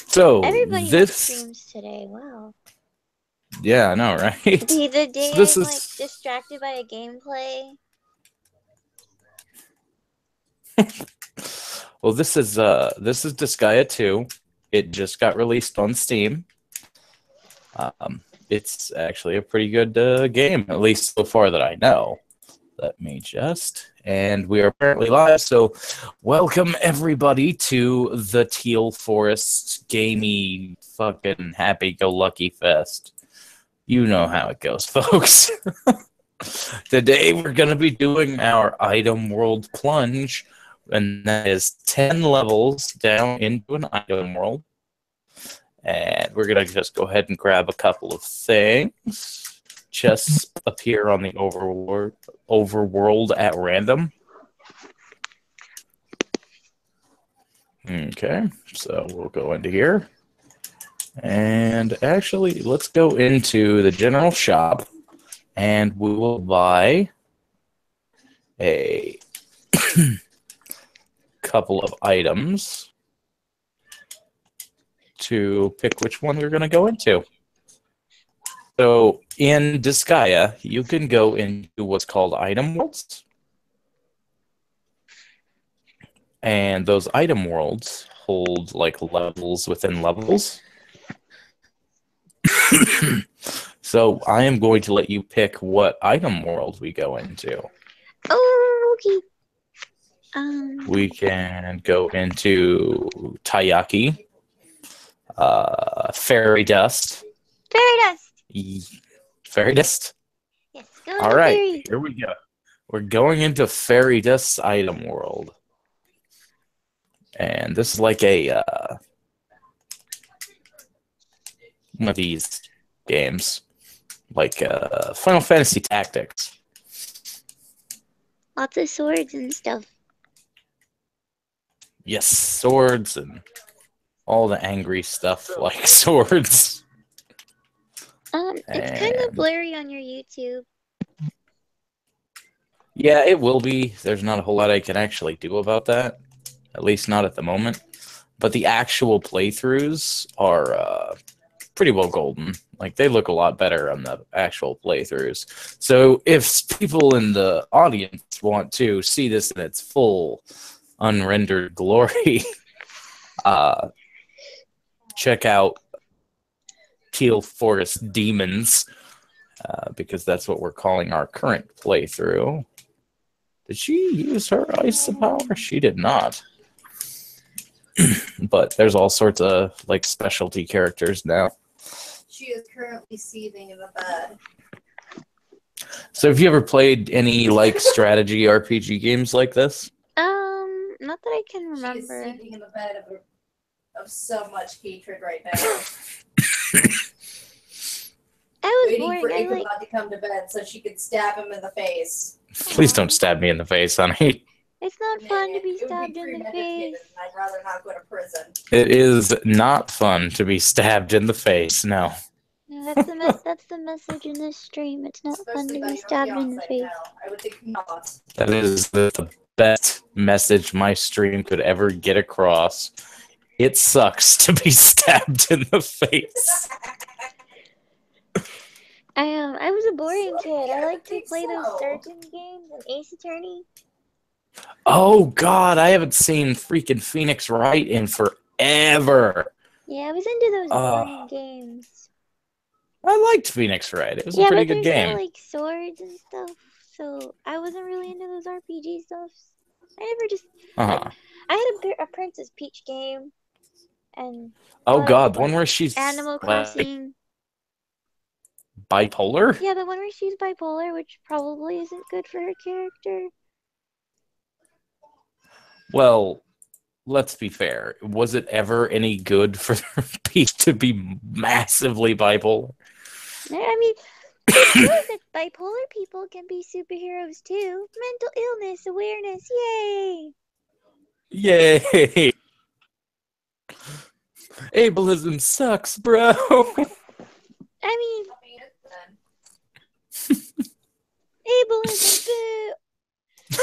So Everybody has this, streams today. Wow. yeah, I know, right? The day So this I'm is like distracted by a gameplay. well, this is Disgaea 2. It just got released on Steam. It's actually a pretty good game, at least so far that I know. Let me just, and we are apparently live. So, welcome everybody to the Teal Forest gamey fucking happy-go-lucky fest. You know how it goes, folks. Today we're gonna be doing our item world plunge, and that is 10 levels down into an item world. And we're going to just go ahead and grab a couple of things. Chests appear on the overworld at random. Okay, so we'll go into here. And actually, let's go into the general shop. And we will buy a couple of items to pick which one we're going to go into. So in Disgaea, you can go into what's called item worlds. And those item worlds hold like levels within levels. So I am going to let you pick what item world we go into. Oh, okay. We can go into Taiyaki, Fairy Dust. Fairy dust. Fairy Dust? Yes, go All into right, fairy. here we go. We're going into Fairy Dust's item world. And this is like a one of these games, like Final Fantasy Tactics. Lots of swords and stuff. Yes, swords and all the angry stuff like swords. It's kind of blurry on your YouTube. Yeah, it will be. There's not a whole lot I can actually do about that. At least not at the moment. But the actual playthroughs are pretty well golden. Like, they look a lot better on the actual playthroughs. So if people in the audience want to see this in its full unrendered glory, check out Teal Forest Demons, because that's what we're calling our current playthrough. Did she use her ice power? She did not. But there's all sorts of like specialty characters now. She is currently seething in the bed. So have you ever played any like strategy RPG games like this? Not that I can She is remember. seething in the bed of so much hatred right now. I was Waiting boring. for I like. Ichabod to come to bed so she could stab him in the face. Please don't stab me in the face, honey. It's not fun to be It would stabbed in the premeditated, face. and I'd rather not go to prison. It is not fun to be stabbed in the face, no. No, that's the message in this stream. It's not fun to Especially be by your stabbed in the fiancé face. now. I would think not. That is the best message my stream could ever get across. It sucks to be stabbed in the face. I was a boring kid. Yeah, I like to think play those so. surgeon games and Ace Attorney. Oh god, I haven't seen freaking Phoenix Wright in forever. Yeah, I was into those boring games. I liked Phoenix Wright. It was a Yeah, pretty but good there's game. no like swords and stuff, so I wasn't really into those RPG stuff. I never just. Uh-huh. I had a Princess Peach game, and Oh god, the one where she's Animal like, Crossing. bipolar? Yeah, the one where she's bipolar, which probably isn't good for her character. Well, let's be fair. Was it ever any good for Peach to be massively bipolar? I mean, it's good that bipolar people can be superheroes too. Mental illness awareness, yay! Yay! Ableism sucks, bro. I mean, ableism,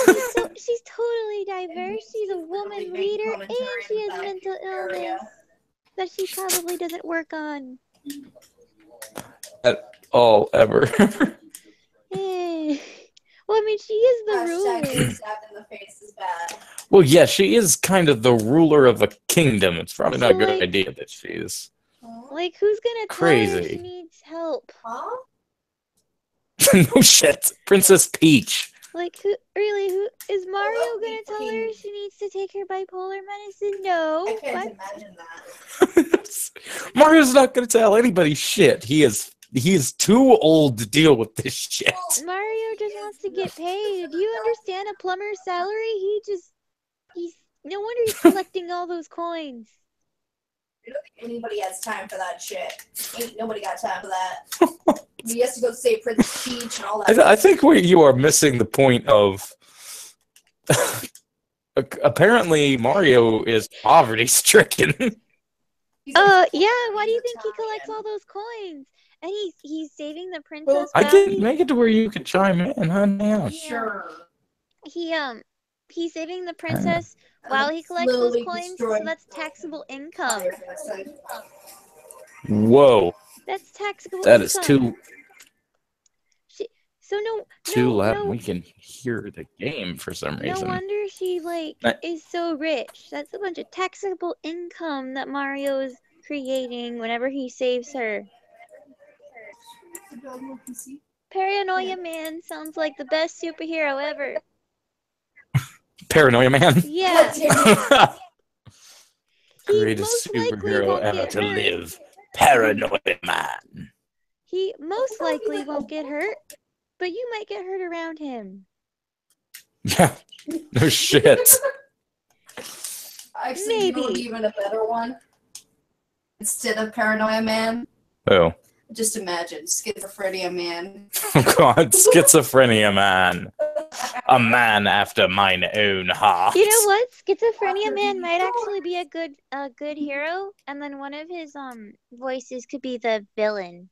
boo! she's totally diverse. She's a woman leader, and she has mental illness that she probably doesn't work on. At all, ever. Well, I mean, she is the ruler. Stabbed in the face is bad. Well, yeah, she is kind of the ruler of a kingdom. It's probably not a good like- idea that she's Like, who's gonna tell her Crazy. she needs help? Huh? no shit. Princess Peach. Like, who is Mario that would gonna be tell her fucking- she needs to take her bipolar medicine? No. I can't What? imagine that. Mario's not going to tell anybody shit. He is too old to deal with this shit. Mario just wants to get paid. Do you understand a plumber's salary? He's no wonder he's collecting all those coins. I don't think anybody has time for that shit. Ain't nobody got time for that. He has to go save Princess Peach and all that. I think you are missing the point of. Apparently, Mario is poverty stricken. He's like, Yeah. Why do you think he collects all those coins? And he's saving the princess. Well, I did make it to where you could chime in, huh? Now. Sure. He's saving the princess while he collects those coins. So that's taxable income. Whoa, That's taxable. that income. is too loud. No, We can hear the game for some no reason. wonder she is so rich. That's a bunch of taxable income that Mario is creating whenever he saves her. Paranoia Man sounds like the best superhero ever. Paranoia Man. Yeah, he Greatest most likely superhero won't ever get to hurt. live. Paranoia Man. He most likely won't get hurt, but you might get hurt around him. Yeah. No shit. Actually, you know what, Maybe. even a better one? Instead of Paranoia Man, Oh. just imagine Schizophrenia Man. Oh God, Schizophrenia Man. A man after mine own heart. You know what? Schizophrenia Man might actually be a good hero, and then one of his voices could be the villain.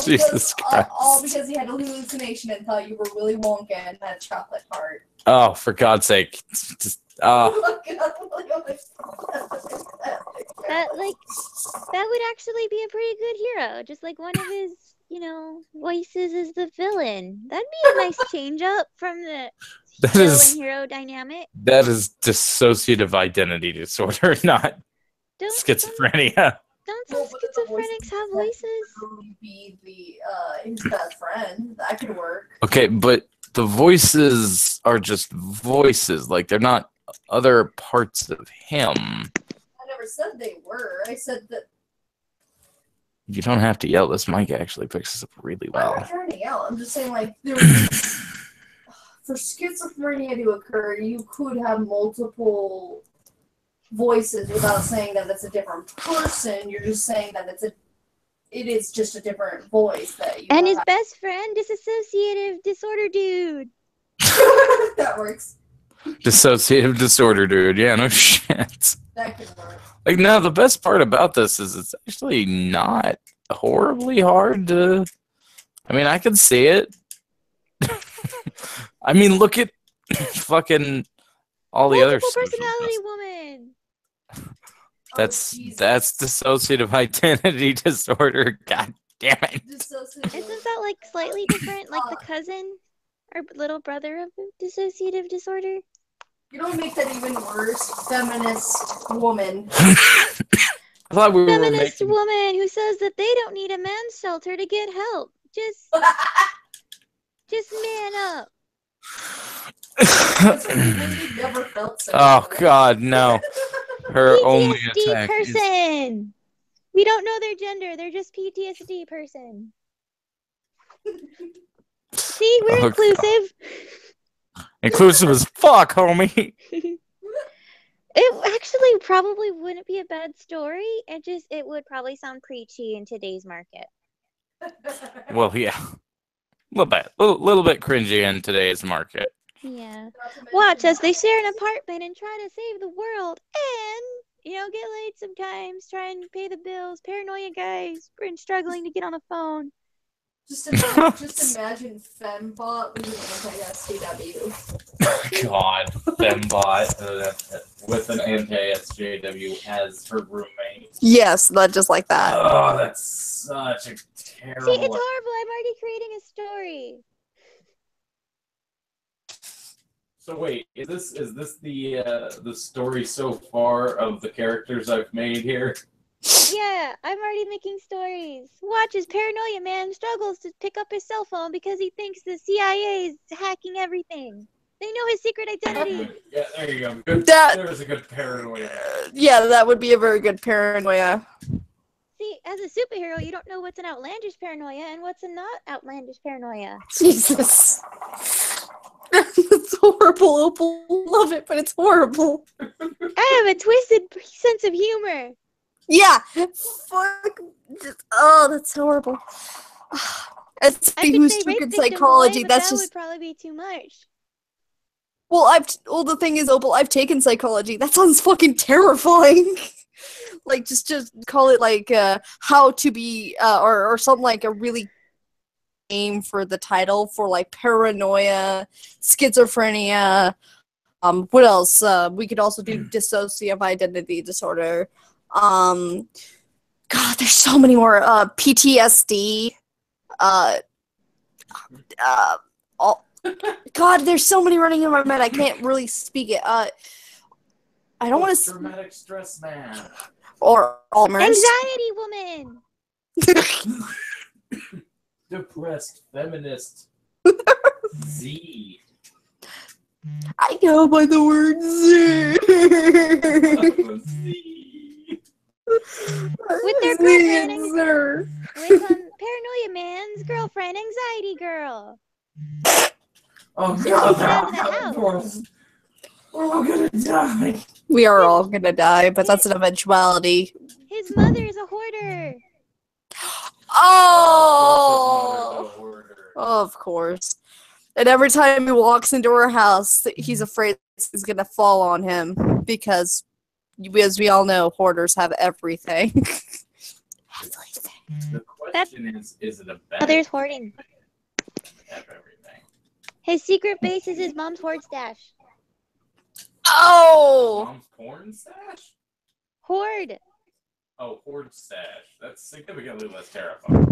Jesus Christ. All because he had a hallucination and thought you were Willy Wonka and had a chocolate heart. Oh, for God's sake. Just, That would actually be a pretty good hero. Just like one of his, voices is the villain. That'd be a nice change up from the That villain is- hero dynamic. that is dissociative identity disorder, not Don't schizophrenia. some schizophrenics have voices? Be his best friend. That could work. Okay, but the voices are just voices. Like, they're not other parts of him. I never said they were. I said that. You don't have to yell. This mic actually picks this up really I'm well. not trying to yell. I'm just saying, like, for schizophrenia to occur, you could have multiple voices without saying that it's a different person. You're just saying that it is just a different voice that you And his have. best friend, dissociative disorder dude. That works. Dissociative disorder, dude. Yeah, no shit. That could work. Like, no, the best part about this is it's actually not horribly hard to. I mean, I can see it. I mean, look at fucking all the other Multiple social personality justice. woman. That's Oh, Jesus. that's dissociative identity disorder. God damn it. Dissociative. Isn't that like slightly different, like the cousin or little brother of dissociative disorder? You don't make that even worse. Feminist woman. I thought we were Feminist making. woman who says that they don't need a man's shelter to get help. Just man up. You've never felt so. Oh God, no. Her only PTSD attack is person. We don't know their gender. They're just PTSD person. See, we're Oh, inclusive. inclusive as fuck, homie. It actually probably wouldn't be a bad story. It would probably sound preachy in today's market. Well, yeah, little bit cringy in today's market. Yeah. Watch as they share an apartment and try to save the world and, get late sometimes, try and pay the bills. Paranoia guys, been struggling to get on the phone. Just imagine Fembot losing anti-SCW. God, Fembot with an anti-SJW as her roommate. Yes, not just like that. Oh, that's such a terrible. See, it's horrible. I'm already creating a story. So wait, is this the story so far of the characters I've made here? Yeah, I'm already making stories. Watch as Paranoia Man struggles to pick up his cell phone because he thinks the CIA is hacking everything. They know his secret identity. Yeah, there you go. Good, That- there's a good paranoia. Yeah, that would be a very good paranoia. See, as a superhero, you don't know what's an outlandish paranoia and what's a not outlandish paranoia. Jesus. It's horrible, Opal. Love it, but it's horrible. I have a twisted sense of humor. Yeah. Fuck. Oh, that's horrible. As I could who's say took rape in victim psychology, away, but that's that just. would probably be too much. Well, the thing is, Opal, I've taken psychology. That sounds fucking terrifying. Like, just call it like how to be, or something like a really name for the title for like paranoia, schizophrenia. What else? We could also do dissociative identity disorder. God, there's so many more. PTSD. God, there's so many running in my mind. I can't really speak it. I don't want to. Traumatic stress man. Or Alzheimer's. Anxiety woman. Depressed feminist. Z. I go by the word Z. Z. With their girlfriend, Sir. with Paranoia Man's girlfriend, Anxiety Girl. Oh She's God, out of the house. we're all gonna die. We are all gonna die, but that's an eventuality. His mother is a hoarder. Oh, of course. And every time he walks into her house, he's afraid it's gonna fall on him because, as we all know, hoarders have everything. The question is it a bad Mother's hoarding. have everything? His secret base is his mom's hoard stash. Oh! Mom's porn stash? Hoard. Oh, hoard stash. That's significantly less terrifying.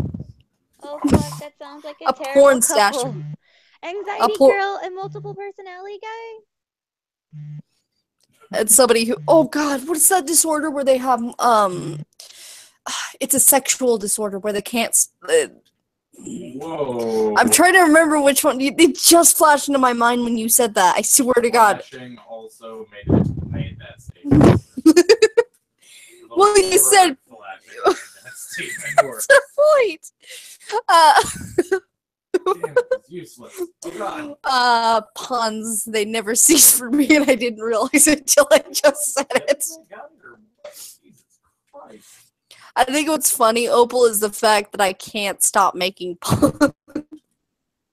Oh fuck, that sounds like a terrible porn stash. couple. Anxiety por- Girl and multiple personality guy? And somebody who, oh god, what is that disorder where they have, it's a sexual disorder where they can't, Whoa. I'm trying to remember which one. It just flashed into my mind when you said that. I swear to God. Flashing also made that statement. Well, you said. Flashing made that statement worse. That's the point. Damn, it's useless. Oh God. Puns. They never cease for me, and I didn't realize it until I just said it. Jesus Christ. I think what's funny, Opal, is the fact that I can't stop making puns.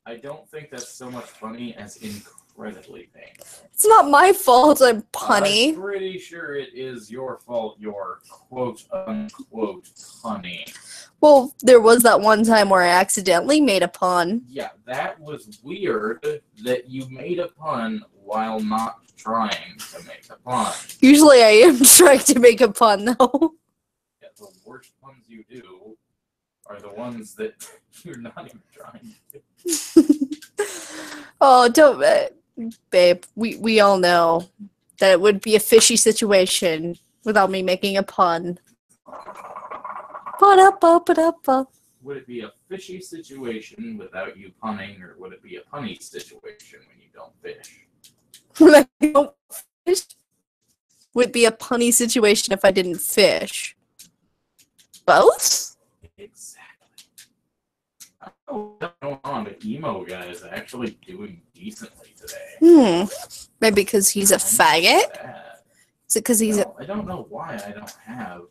I don't think that's so much funny as incredibly painful. It's not my fault I'm punny. I'm pretty sure it is your fault you're quote-unquote punny. Well, there was that one time where I accidentally made a pun. Yeah, that was weird that you made a pun while not trying to make a pun. Usually I am trying to make a pun, though. Yeah, the worst puns you do are the ones that you're not even trying to do. Oh, don't, babe. We all know that it would be a fishy situation without me making a pun. Ba-da-ba-ba-da-ba. Would it be a fishy situation without you punning, or would it be a punny situation when you don't fish? When I don't fish, would be a punny situation if I didn't fish. Both? Exactly. I don't know what's going on, but emo guy is actually doing decently today. Maybe because he's a faggot? Sad. Is it because he's a... I don't know why I don't have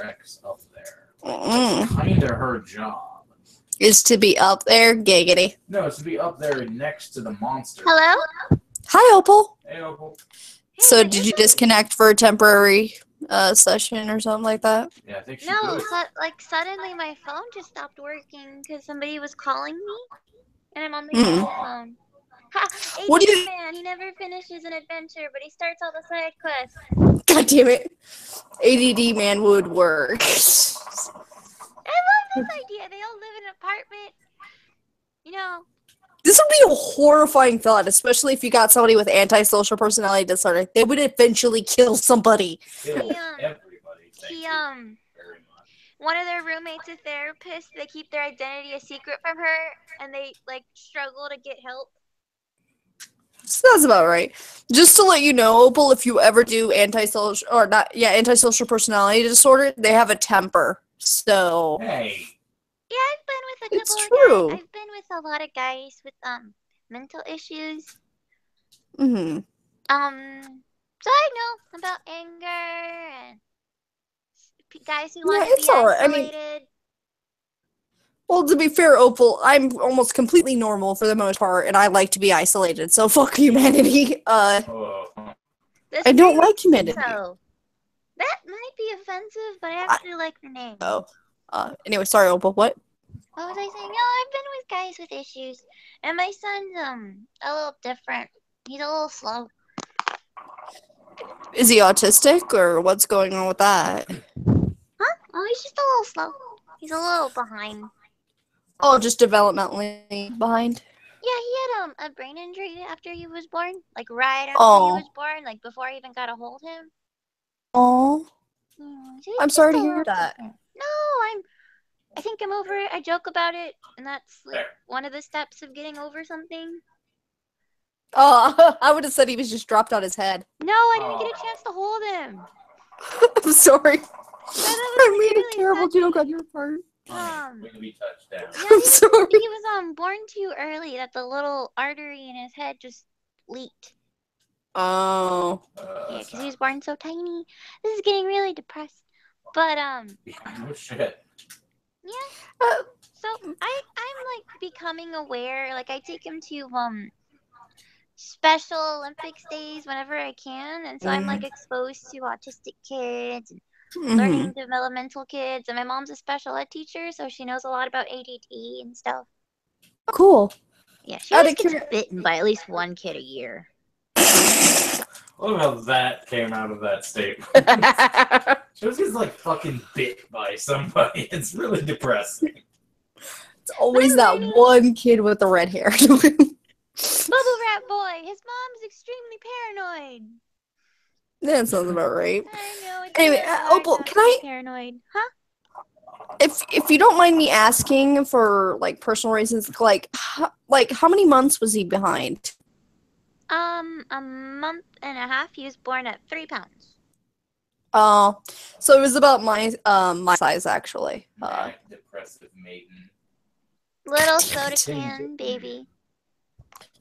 Rex up there. Mm. That's kind of her job. Is to be up there? Giggity. No, it's to be up there next to the monster. Hello? Hi, Opal. Hey, Opal. So did you disconnect for a temporary session or something like that? Yeah, I think she No, did. like suddenly my phone just stopped working because somebody was calling me, and I'm on the phone. Ha! What do ADD you- man, he never finishes an adventure, but he starts all the side quests. God damn it. ADD man would work. I love this idea. They all live in an apartment. You know, This would be a horrifying thought, especially if you got somebody with antisocial personality disorder. They would eventually kill somebody. Kill Yeah. everybody. Thank he you very much. one of their roommates a therapist. They keep their identity a secret from her, and they like struggle to get help. Sounds about right. Just to let you know, Opal, if you ever do antisocial personality disorder, they have a temper. So Hey. Yeah, I've been with a It's couple of true. guys. I've been with a lot of guys with mental issues. hmm So I know about anger and guys who want to it's be alright. I isolated. mean, well, to be fair, Opal, I'm almost completely normal for the most part, and I like to be isolated. So fuck humanity. Oh. This I don't name like humanity. So that might be offensive, but I actually like the name. Oh. Anyway, sorry, Opal. What? What was I saying? No, I've been with guys with issues, and my son's a little different. He's a little slow. Is he autistic, or what's going on with that? Huh? Oh, he's just a little slow. He's a little behind. Oh, just developmentally behind. Yeah, he had a brain injury after he was born, like right after he Oh. was born, like before I even got to hold him. Oh. So he's I'm just sorry to a hear little that. different. No, I think I'm over it. I joke about it, and that's like one of the steps of getting over something. Oh, I would have said he was just dropped on his head. No, I didn't get a chance to hold him. I'm sorry. I made a really terrible touchy. joke on your part. We can be touched down. Yeah, I'm sorry. he was born too early that the little artery in his head just leaked. Oh. Yeah, because he was born so tiny. This is getting really depressed. But No shit. yeah. So I'm like becoming aware. Like I take him to Special Olympics days whenever I can, and so I'm like exposed to autistic kids and learning developmental kids. And my mom's a special ed teacher, so she knows a lot about ADD and stuff. Cool. Yeah, she always gets bitten by at least one kid a year. Look how that came out of that statement. She was just like fucking bit by somebody. It's really depressing. It's always that one kid with the red hair. Bubble Wrap Boy. His mom's extremely paranoid. That sounds about right. I know. It's Anyway, really hard Opal, not can to I- be paranoid? Huh? If you don't mind me asking for like personal reasons, like how many months was he behind? A month and a half. He was born at 3 pounds. Oh, so it was about my size actually. Manic depressive maiden. Little damn it. soda can baby.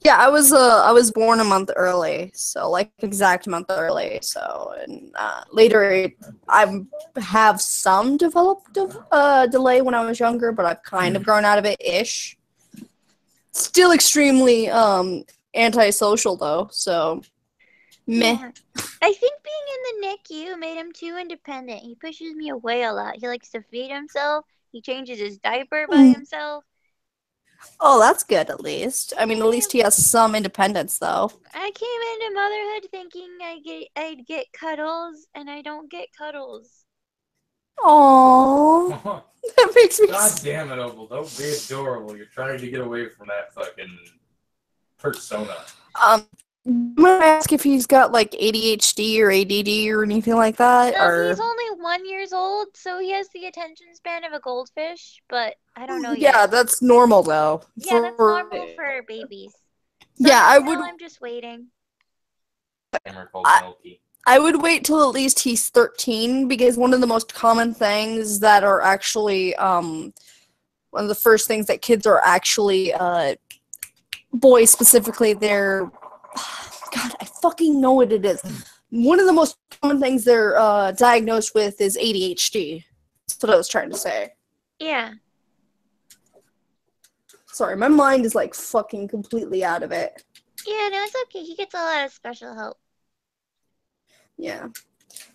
Yeah, I was born a month early, so like exact month early. So and later I have some developed delay when I was younger, but I've kind of grown out of it ish. Still extremely antisocial though, so meh. Yeah. I think being in the NICU made him too independent. He pushes me away a lot. He likes to feed himself. He changes his diaper by himself. Oh, that's good at least. I mean, at least he has some independence though. I came into motherhood thinking I'd get cuddles, and I don't get cuddles. Aww, God that makes me. s- damn it, Opal. Don't be adorable. You're trying to get away from that fucking persona. I'm gonna ask if he's got like ADHD or ADD or anything like that, No, or he's only 1 year old, so he has the attention span of a goldfish, but I don't know yet. yeah, that's normal though. Yeah, that's normal for babies. So Yeah, I now would. I'm just waiting. Hammer called Milky. I would wait till at least he's 13 because one of the most common things that are actually one of the first things that kids are actually boys specifically they're God, I fucking know what it is. One of the most common things they're diagnosed with is ADHD. That's what I was trying to say. Yeah. Sorry, my mind is like fucking completely out of it. Yeah, no, it's okay. He gets a lot of special help. Yeah.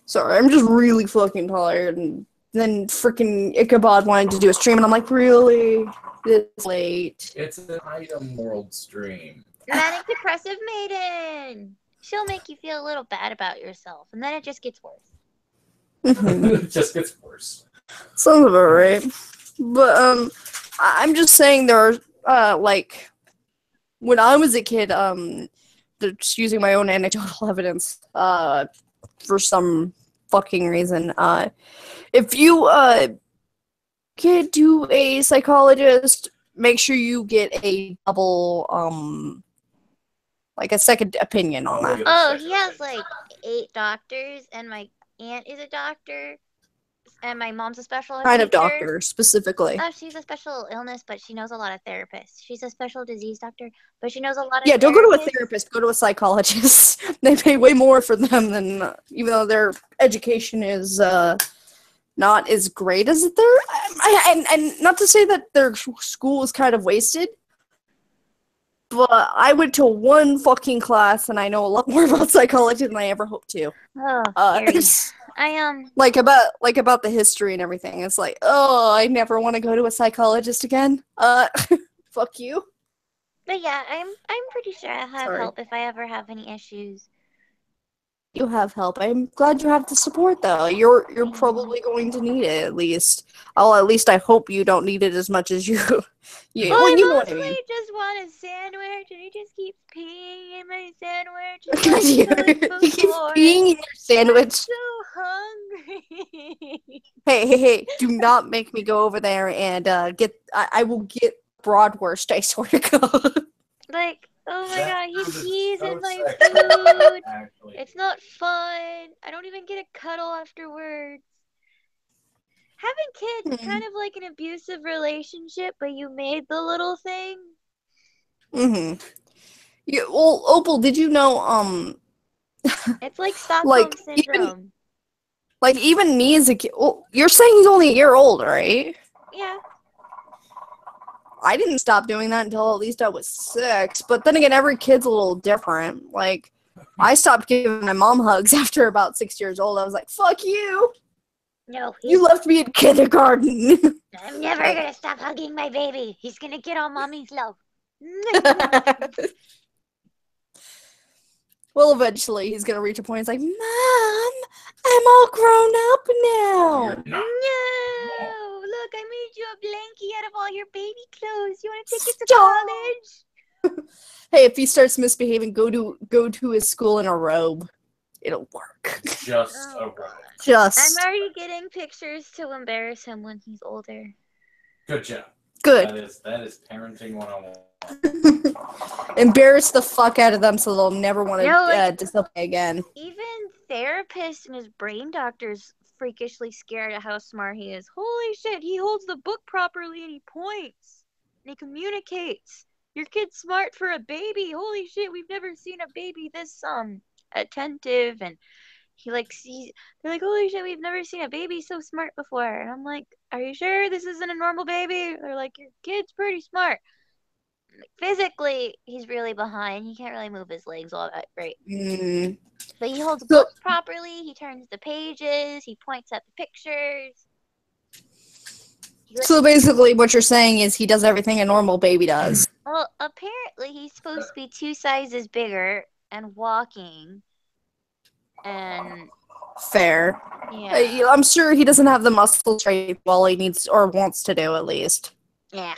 Sorry, I'm just really fucking tired. And then freaking Ichabod wanted to do a stream, and I'm like, really? This late? It's an item world stream. Manic depressive maiden. She'll make you feel a little bad about yourself, and then it just gets worse. It just gets worse. Sounds about right. But I'm just saying there are like when I was a kid, just using my own anecdotal evidence, for some fucking reason, if you get to a psychologist, make sure you get a double like a second opinion on that. Oh, he has like 8 doctors, and my aunt is a doctor, and my mom's a special ed Kind of teacher. doctor specifically. Oh, she's a special illness, but she knows a lot of therapists. She's a special disease doctor, but she knows a lot of Yeah, don't go to a therapists. therapist. Go to a psychologist. They pay way more for them than even though their education is not as great as and not to say that their school was kind of wasted, but I went to one fucking class and I know a lot more about psychology than I ever hoped to. Oh, scary. I like about the history and everything. It's like, oh, I never want to go to a psychologist again. Fuck you. But yeah, I'm pretty sure I'll have Sorry. help if I ever have any issues. You have help. I'm glad you have the support, though. You're probably going to need it at least. Oh, at least I hope you don't need it as much as you. Well, well, you know I what I mostly mean. just want a sandwich, and he just keeps peeing in my sandwich. He keeps peeing in your sandwich. I'm so hungry. Hey! Do not make me go over there and get. I will get Broadwurst. I swear to God. Like, oh my god, he pees in my sexual, food. actually. It's not fun. I don't even get a cuddle afterwards. Having kids is kind of like an abusive relationship, but you made the little thing. Mm-hmm. Yeah, well, Opal, did you know, It's like Stockholm like, syndrome. even me as a kid, well, you're saying he's only a year old, right? Yeah. I didn't stop doing that until at least I was 6, but then again, every kid's a little different. Like, I stopped giving my mom hugs after about 6 years old. I was like, fuck you! No, You left me in kindergarten! I'm never gonna stop hugging my baby. He's gonna get all mommy's love. Well, eventually, he's gonna reach a point. He's like, Mom, I'm all grown up now. No! Look, I made you a blankie out of all your baby clothes. You want to take it to Stop. college? Hey, if he starts misbehaving, go to his school in a robe. It'll work. Just Oh, a robe. Just I'm already getting pictures to embarrass him when he's older. Good job. good. That is parenting 101. Embarrass the fuck out of them so they'll never want to No, like- disobey again. Even therapists and his brain doctors freakishly scared at how smart he is. Holy shit, he holds the book properly and he points. And he communicates. Your kid's smart for a baby. Holy shit, we've never seen a baby this attentive, and he like sees. They're like, holy shit, we've never seen a baby so smart before. And I'm like, are you sure this isn't a normal baby? They're like, your kid's pretty smart. Physically, he's really behind. He can't really move his legs all that great. But he holds books properly. He turns the pages. He points at the pictures. So basically, what you're saying is he does everything a normal baby does. Well, apparently he's supposed to be 2 sizes bigger and walking. And Fair. yeah, I'm sure he doesn't have the muscle strength all he needs or wants to do, at least. yeah.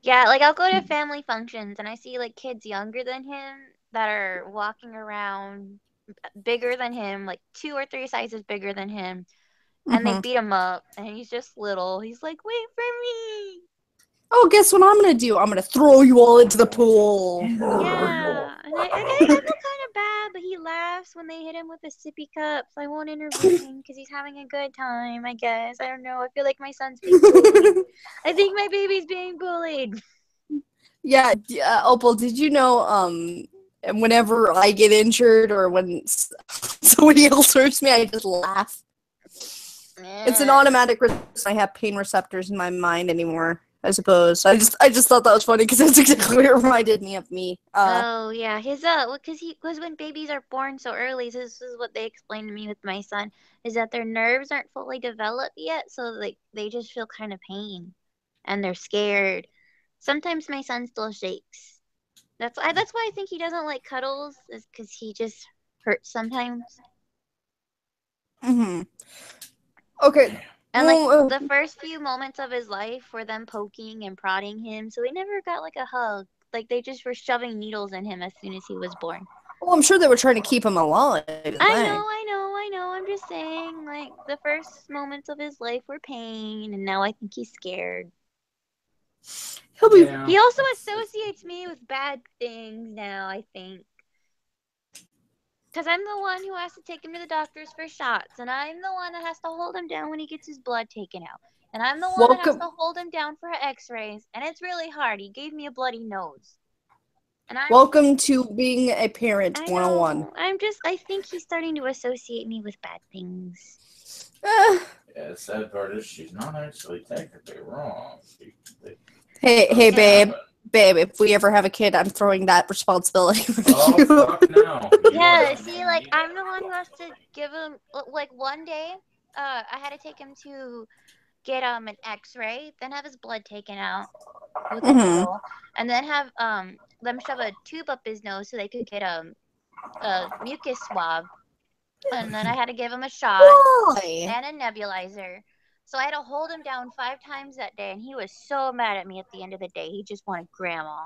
Like I'll go to family functions and I see like kids younger than him that are walking around bigger than him, like 2 or 3 sizes bigger than him. And they beat him up, and he's just little. He's like, wait for me. Oh, guess what I'm gonna do? I'm gonna throw you all into the pool. Yeah. And I feel kind of bad, but he laughs when they hit him with the sippy cups. I won't intervene because he's having a good time, I guess. I don't know. I feel like my son's being bullied. I think my baby's being bullied. Yeah, Opal, did you know, whenever I get injured or when somebody else hurts me, I just laugh. It's an automatic response. I have pain receptors in my mind anymore, I suppose. I just thought that was funny because that's exactly what it reminded me of me. Oh yeah, his because when babies are born so early, this is what they explained to me with my son, is that their nerves aren't fully developed yet, so like they just feel kind of pain, and they're scared. Sometimes my son still shakes. That's why I think he doesn't like cuddles, is because he just hurts sometimes. Mm-hmm. Okay. And like Well, the first few moments of his life were them poking and prodding him, so he never got like a hug. Like they just were shoving needles in him as soon as he was born. well, I'm sure they were trying to keep him alive. I know. I'm just saying, like the first moments of his life were pain, and now I think he's scared. He'll be. Yeah, He also it's- associates me with bad things now, I think. Because I'm the one who has to take him to the doctors for shots, and I'm the one that has to hold him down when he gets his blood taken out. And I'm the one that has Welcome. to hold him down for x-rays, and it's really hard. He gave me a bloody nose. And Welcome to being a parent I 101. know. I think he's starting to associate me with bad things. Eh. Yeah, the sad part is she's not actually technically wrong. Hey, Yeah. babe, if we ever have a kid, I'm throwing that responsibility on Oh, you. fuck no. You Yeah, are- see, like, I'm the one who has to give him, like, one day, I had to take him to get, an x-ray, then have his blood taken out with a Mhm. needle, and then have, them shove a tube up his nose so they could get, a mucus swab, and then I had to give him a shot Why? and a nebulizer. So I had to hold him down 5 times that day, and he was so mad at me at the end of the day. He just wanted grandma.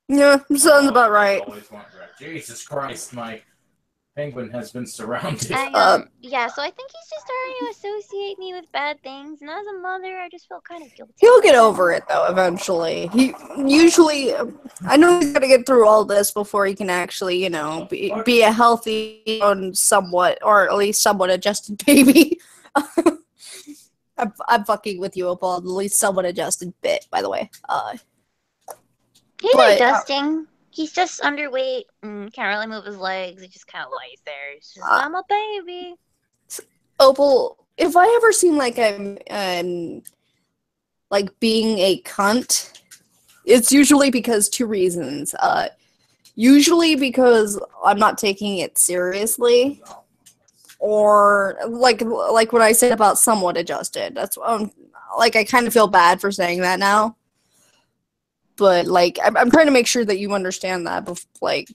Yeah, sounds about right. Always want red. Jesus Christ, my penguin has been surrounded. Yeah, so I think he's just starting to associate me with bad things, and as a mother, I just feel kind of guilty. He'll get over it though eventually. He usually, I know he's got to get through all this before he can actually, be a healthy and somewhat, or at least somewhat adjusted baby. I'm fucking with you, Opal. At least somewhat adjusted bit, by the way. He's but, adjusting. He's just underweight and can't really move his legs. He just kind of lays there. He's just, I'm a baby. Opal, if I ever seem like I'm like being a cunt, it's usually because 2 reasons. Usually because I'm not taking it seriously, or like what I said about somewhat adjusted. That's like I kind of feel bad for saying that now, but like I'm trying to make sure that you understand that, like,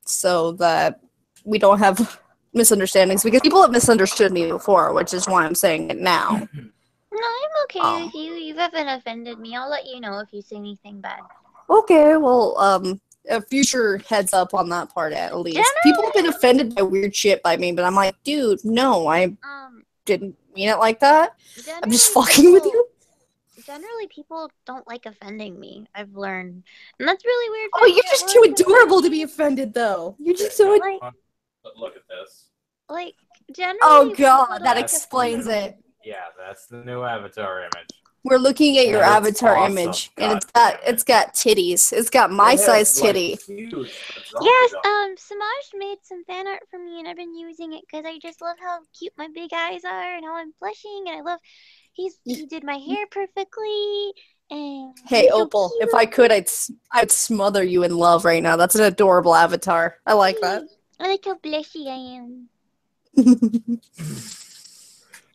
so that we don't have misunderstandings, because people have misunderstood me before, which is why I'm saying it now. No, I'm okay with you. You haven't offended me. I'll let you know if you say anything bad. Okay, well, a future heads up on that part at least. People have been offended by weird shit by me, but I'm like, dude, no, I didn't mean it like that. I'm just fucking with you. Generally, people don't like offending me. I've learned, and that's really weird. Oh, you're just too adorable to be offended, though. You're just so. But look at this. Like, generally. Oh god, that explains it. Yeah, that's the new avatar image. We're looking at your avatar awesome. image, God and it's got titties. It's got my size titty. Yes, Samaj made some fan art for me, and I've been using it because I just love how cute my big eyes are, and how I'm blushing, and I love he did my hair perfectly. And hey, Opal, so if I could, I'd smother you in love right now. That's an adorable avatar. I like that. I like how blushy I am.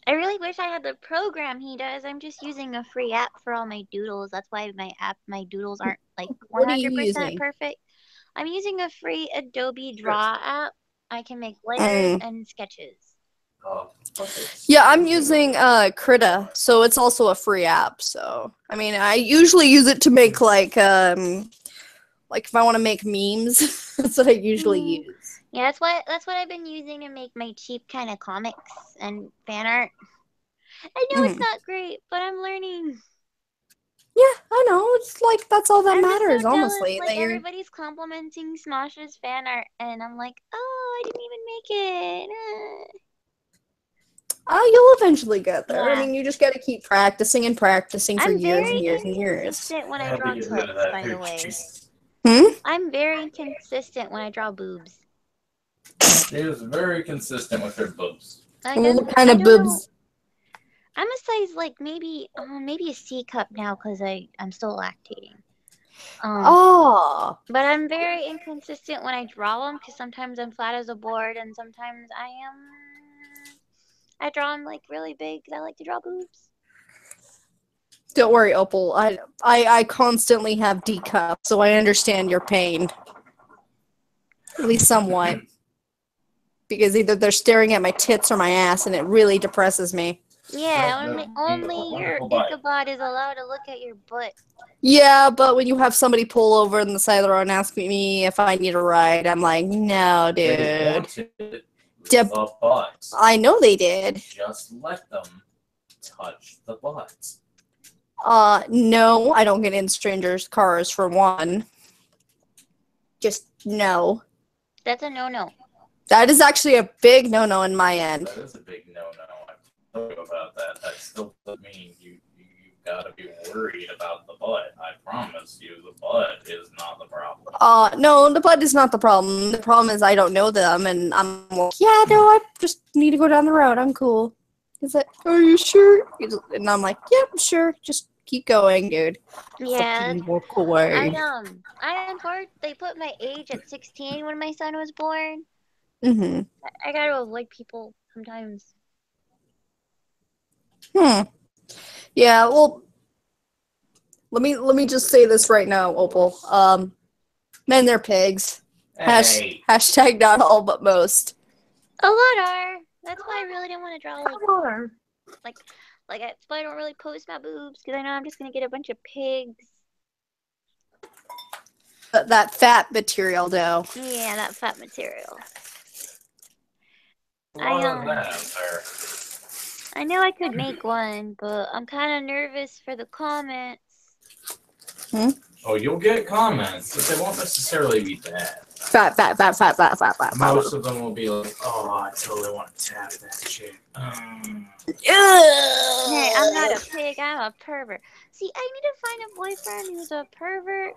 I really wish I had the program he does. I'm just using a free app for all my doodles. That's why my doodles aren't like 100% perfect. I'm using a free Adobe Draw app. I can make layers and sketches. Yeah, I'm using Krita, so it's also a free app. So I mean, I usually use it to make like if I want to make memes. That's what I usually use. Yeah, that's what I've been using to make my cheap kind of comics and fan art. I know it's not great, but I'm learning. Yeah, I know. It's like that's all that matters, so honestly. Like everybody's complimenting Smosh's fan art, and I'm like, oh, I didn't even make it. You'll eventually get there. Yeah. I mean, you just got to keep practicing and practicing for years and years and years. I'm very inconsistent when I draw tits, by the way. I'm very inconsistent when I draw boobs. She is very consistent with her boobs. What kind of boobs? I'm a size maybe a C cup now because I'm still lactating. But I'm very inconsistent when I draw them because sometimes I'm flat as a board and sometimes I draw them really big because I like to draw boobs. Don't worry, Opal. I constantly have D cup, so I understand your pain. At least somewhat. Because either they're staring at my tits or my ass, and it really depresses me. Yeah, That would be only a your wonderful butt. Ichabod is allowed to look at your butt. Yeah, but when you have somebody pull over on the side of the road and ask me if I need a ride, I'm like, no, They dude. wanted Deb- the butt. I know they did. Just let them touch the butt. No, I don't get in strangers' cars for one. Just no. That's a no-no. That is actually a big no-no in my end. That is a big no-no. I'm sorry about that. That still doesn't mean you've got to be worried about the butt. I promise you, the butt is not the problem. No, the butt is not the problem. The problem is I don't know them, and I'm like, yeah, no, I just need to go down the road. I'm cool. He's like, are you sure? And I'm like, yeah, I'm sure. Just keep going, dude. Yeah, Fucking walk away. They put my age at 16 when my son was born. Mm-hmm. I gotta avoid people sometimes. Yeah, well, let me just say this right now, Opal. Men, they're pigs. Hey, Hashtag not all, but most. A lot are. That's why I really didn't want to draw that's why I don't really post my boobs, because I know I'm just gonna get a bunch of pigs. That fat material, though. Yeah, that fat material. what of that, sir? I know I could make one, but I'm kind of nervous for the comments. Oh, you'll get comments, but they won't necessarily be bad. Fat. Most of them will be like, "Oh, I totally want to tap that chick." Hey, I'm not a pig, I'm a pervert. See, I need to find a boyfriend who's a pervert,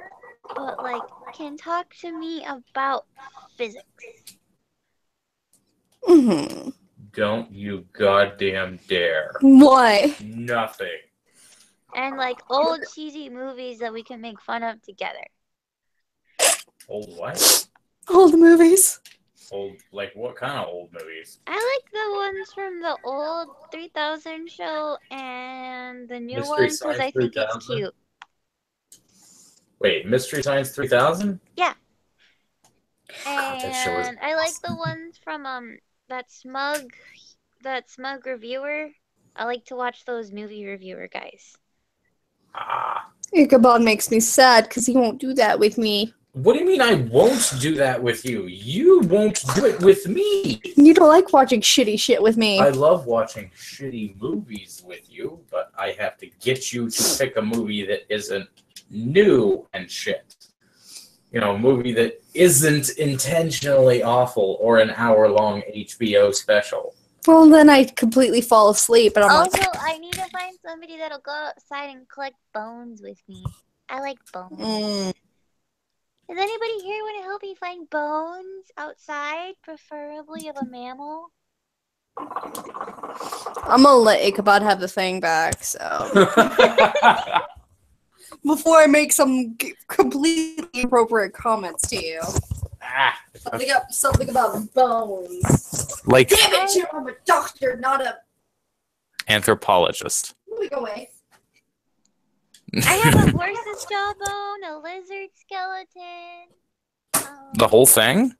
but, like, can talk to me about physics. Mm-hmm. Don't you goddamn dare. What? Nothing. And, like, old cheesy movies that we can make fun of together. Old what? Old movies. Old, like what kind of old movies? I like the ones from the old 3000 show and the new Mystery one because I Science think it's 3000? cute. Wait, Mystery Science 3000? Yeah. God, that show is And I like awesome. the ones from that smug reviewer. I like to watch those movie reviewer guys. Ichabod makes me sad because he won't do that with me. What do you mean I won't do that with you? You won't do it with me. You don't like watching shitty shit with me. I love watching shitty movies with you, but I have to get you to pick a movie that isn't new and shit. You know, a movie that isn't intentionally awful or an hour-long HBO special. Well, then I completely fall asleep, and I'm Also, like, I need to find somebody that'll go outside and collect bones with me. I like bones. Does anybody here want to help me find bones outside, preferably of a mammal? I'm gonna let Ichabod have the thing back, so. Before I make some completely inappropriate comments to you. Something about bones. Like Damn it, I'm a doctor, not a... anthropologist. Go away. I have a horse's jawbone, a lizard skeleton. The whole thing?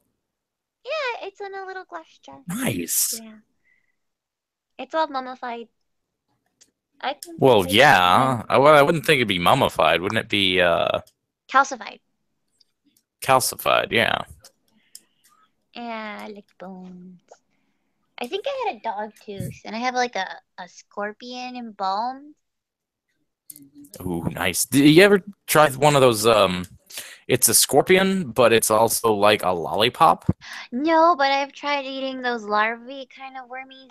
Yeah, it's in a little glass jar. Nice. Yeah. It's all mummified. Well, yeah. I wouldn't think it'd be mummified. Wouldn't it be Calcified. calcified? Yeah. Yeah, I like bones. I think I had a dog tooth, and I have like a scorpion embalmed. Ooh, nice. Did you ever try one of those? It's a scorpion, but it's also like a lollipop. No, but I've tried eating those larvae kind of wormies.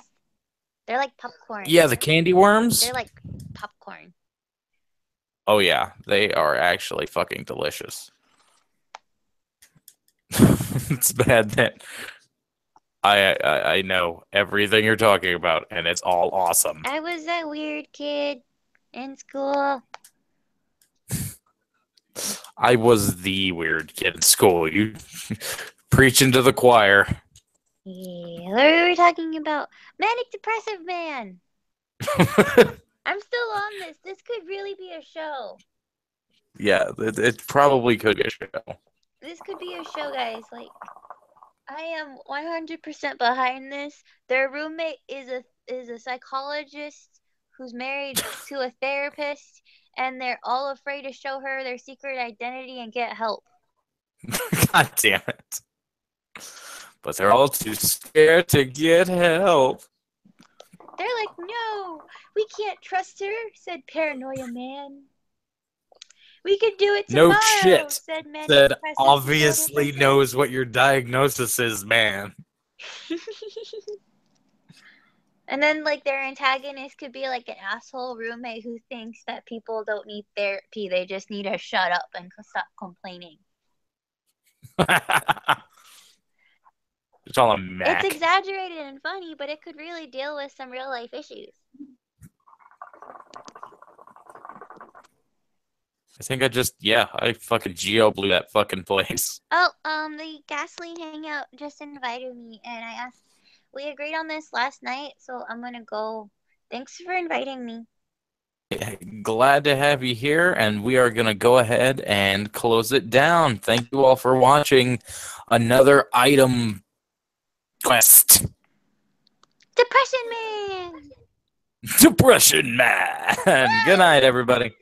They're like popcorn. Yeah, the candy worms. They're like popcorn. Oh yeah, they are actually fucking delicious. It's bad that I know everything you're talking about, and it's all awesome. I was that weird kid in school. I was the weird kid in school. You preaching to the choir. Yeah, what were we talking about? Manic depressive man. I'm still on this. This could really be a show. Yeah, it probably could be a show. This could be a show, guys. Like, I am 100% behind this. Their roommate is a psychologist who's married to a therapist, and they're all afraid to show her their secret identity and get help. God damn it. But they're all too scared to get help. They're like, no, we can't trust her, said Paranoia Man. We could do it tomorrow, No shit. said Man. That obviously knows what your diagnosis is, man. And then, like, their antagonist could be like an asshole roommate who thinks that people don't need therapy. They just need to shut up and stop complaining. It's all a Mac. It's exaggerated and funny, but it could really deal with some real life issues. I think I fucking geo blew that fucking place. Oh, the Gasoline Hangout just invited me, and we agreed on this last night, so I'm gonna go. Thanks for inviting me. Glad to have you here, and we are gonna go ahead and close it down. Thank you all for watching another item quest. Depression Man! Depression Man! Good night, everybody.